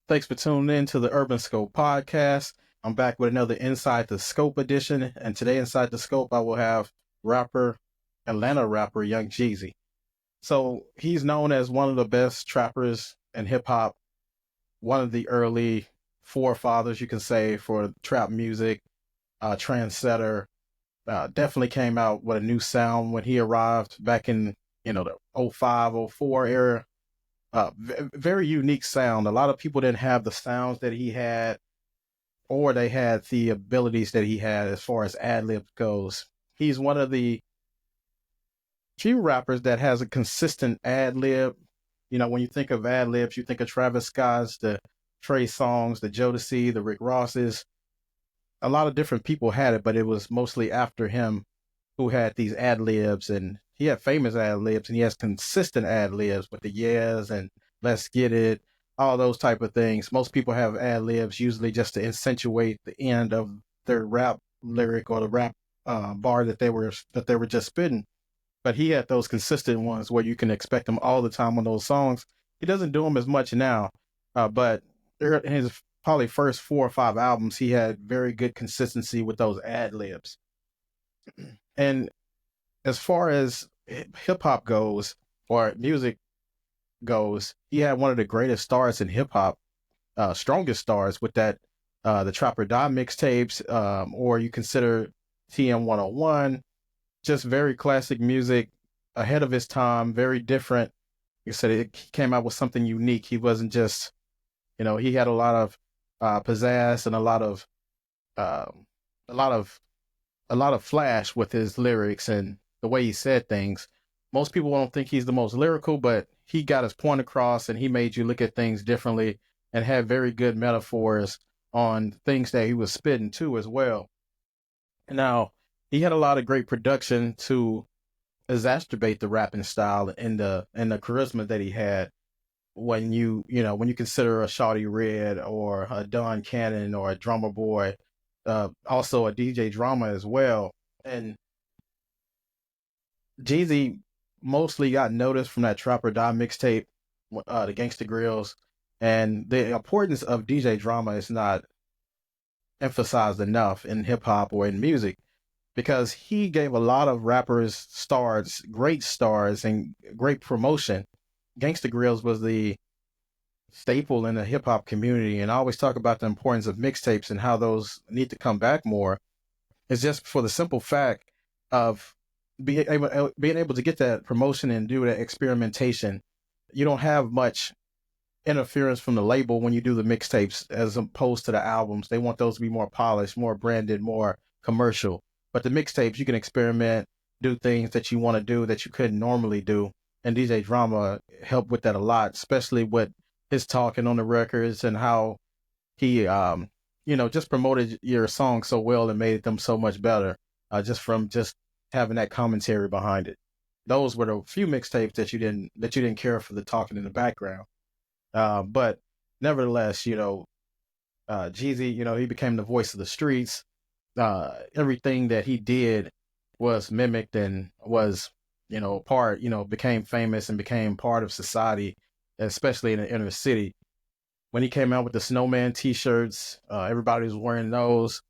Thanks for tuning in to the Urban Scope podcast. I'm back with another Inside the Scope edition. And today, Inside the Scope, I will have Atlanta rapper Young Jeezy. So he's known as one of the best trappers in hip hop, one of the early forefathers, you can say, for trap music, trendsetter. Definitely came out with a new sound when he arrived back in, the '05, '04 era. Very unique sound. A lot of people didn't have the sounds that he had, or they had the abilities that he had as far as ad lib goes. He's one of the few rappers that has a consistent ad lib. When you think of ad libs, you think of Travis Scott's, the Trey Songz, the Jodeci, the Rick Rosses. A lot of different people had it, but it was mostly after him who had these ad libs, and he had famous ad libs, and he has consistent ad libs with the yes and let's get it, all those type of things. Most people have ad libs usually just to accentuate the end of their rap lyric or the rap bar that they were just spitting. But he had those consistent ones where you can expect them all the time on those songs. He doesn't do them as much now, but in his probably first 4 or 5 albums, he had very good consistency with those ad libs. And as far as hip hop goes, or music goes, he had one of the greatest stars in hip hop, strongest stars with that, the Trapper Die mixtapes, or you consider TM 101, just very classic music, ahead of his time, very different. Like I said, he came out with something unique. He wasn't just, he had a lot of pizzazz and um, a lot of a lot of flash with his lyrics and the way he said things. Most people don't think he's the most lyrical, but he got his point across and he made you look at things differently and had very good metaphors on things that he was spitting too as well. Now, he had a lot of great production to exacerbate the rapping style and the charisma that he had when you consider a Shawty Red or a Don Cannon or a Drummer Boy, also a DJ Drama as well. And Jeezy mostly got noticed from that Trapper Die mixtape, the Gangsta Grills, and the importance of DJ Drama is not emphasized enough in hip hop or in music because he gave a lot of rappers great stars, and great promotion. Gangsta Grills was the staple in the hip hop community, and I always talk about the importance of mixtapes and how those need to come back more. It's just for the simple fact of being able to get that promotion and do that experimentation. You don't have much interference from the label when you do the mixtapes as opposed to the albums. They want those to be more polished, more branded, more commercial. But the mixtapes, you can experiment, do things that you want to do that you couldn't normally do. And DJ Drama helped with that a lot, especially with his talking on the records and how he, just promoted your song so well and made them so much better, just from just having that commentary behind it. Those were the few mixtapes that you didn't care for the talking in the background. But nevertheless, Jeezy, he became the voice of the streets. Everything that he did was mimicked and was, became famous and became part of society, especially in the inner city. When he came out with the Snowman t-shirts, everybody was wearing those.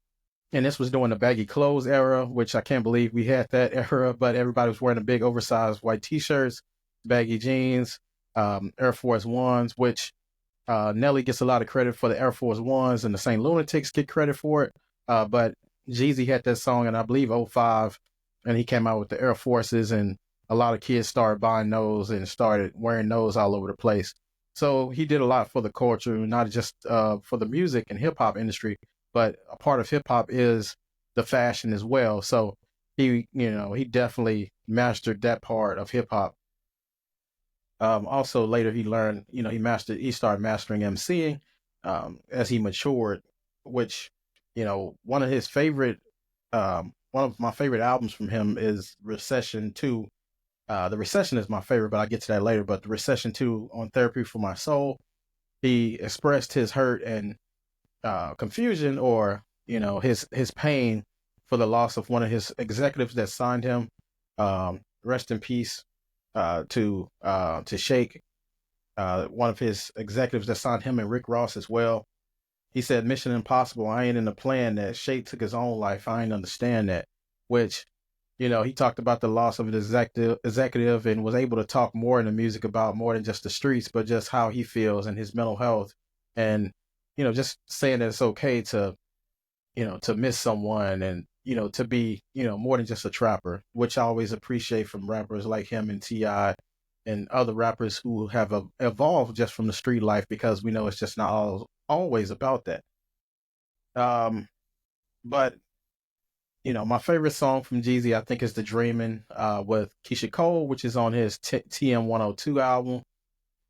And this was during the baggy clothes era, which I can't believe we had that era, but everybody was wearing the big oversized white t-shirts, baggy jeans, Air Force Ones, which Nelly gets a lot of credit for the Air Force Ones, and the Saint Lunatics get credit for it. But Jeezy had that song in, I believe, '05, and he came out with the Air Forces, and a lot of kids started buying those and started wearing those all over the place. So he did a lot for the culture, not just for the music and hip hop industry, but a part of hip hop is the fashion as well. So he definitely mastered that part of hip hop. Also later he learned, he started mastering MCing as he matured, which, one of my favorite albums from him is Recession 2. The Recession is my favorite, but I'll get to that later. But the Recession 2 on Therapy for My Soul, he expressed his hurt and confusion, or, his pain for the loss of one of his executives that signed him. Rest in peace to Shake. one of his executives that signed him and Rick Ross as well. He said, Mission Impossible, I ain't in the plan that Shay took his own life. I ain't understand that. Which, he talked about the loss of an executive and was able to talk more in the music about more than just the streets, but just how he feels and his mental health. And, just saying that it's okay to miss someone and, to be, more than just a trapper, which I always appreciate from rappers like him and T.I. and other rappers who have evolved just from the street life, because we know it's just not always about that. But my favorite song from Jeezy, I think, is "The Dreamin'" with Keisha Cole, which is on his TM 102 album.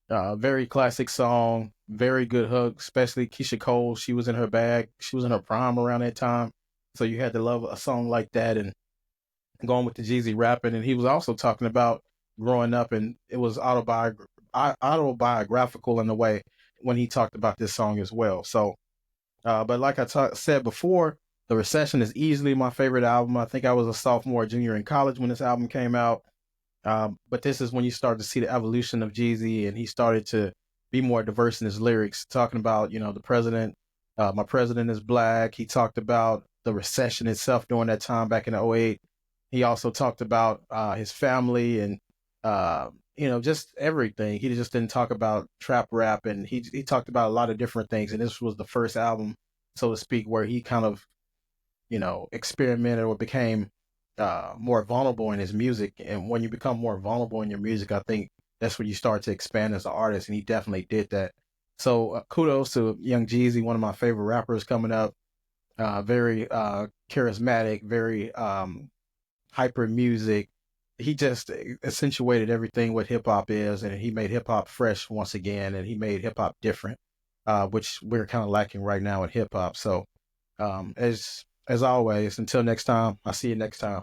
Very classic song, very good hook, especially Keisha Cole. She was in her bag. She was in her prime around that time. So you had to love a song like that. And going with the Jeezy rapping. And he was also talking about growing up, and it was autobiographical in a way when he talked about this song as well. So, but like I said before, The Recession is easily my favorite album. I think I was a sophomore, junior in college when this album came out. But this is when you start to see the evolution of Jeezy, and he started to be more diverse in his lyrics, talking about, the president, my president is black. He talked about the recession itself during that time back in '08. He also talked about his family and, just everything. He just didn't talk about trap rap, and he talked about a lot of different things. And this was the first album, so to speak, where he kind of, experimented or became more vulnerable in his music. And when you become more vulnerable in your music, I think that's when you start to expand as an artist. And he definitely did that. So kudos to Young Jeezy, one of my favorite rappers coming up. Very charismatic, very hyper music. He just accentuated everything what hip hop is, and he made hip hop fresh once again, and he made hip hop different, which we're kind of lacking right now in hip hop. So, as always, until next time, I'll see you next time.